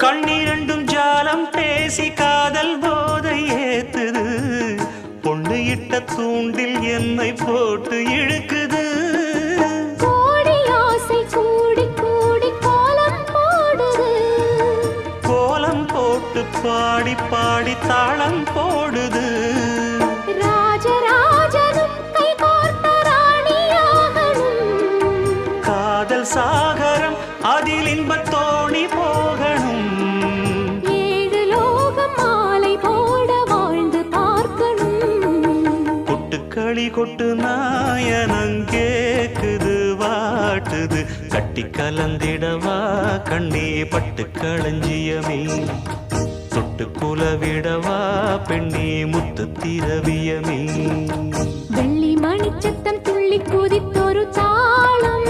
கண்ணிரண்டும் ஜாலம் பேசி காதல் போதை ஏத்துது பொண்ணு இட்ட தூண்டில் என்னை போட்டு இழுக்குது கோடி ஆசை கூடி கூடி கோலம் போடுது கோலம் போட்டு பாடி பாடி தாளம் போடுது ராஜராஜனும் கை கோர்த்த ராணியாகணும் காதல் சாகரம் அதில் இன்பத் தோணி போகணும் ஏழு லோகம் மாலை போட வாழ்ந்து பார்க்கணும் கொட்டுக்களி கொட்டு நாயனங் கேக்குது வாட்டுது கட்டி கலந்திடவா கண்ணே பட்டு களஞ்சியமே தொட்டு குலவிடவா பெண்ணே முத்து திரவியமே வெள்ளி மணிச்சத்தம் துள்ளி குதித்தொரு தாளம்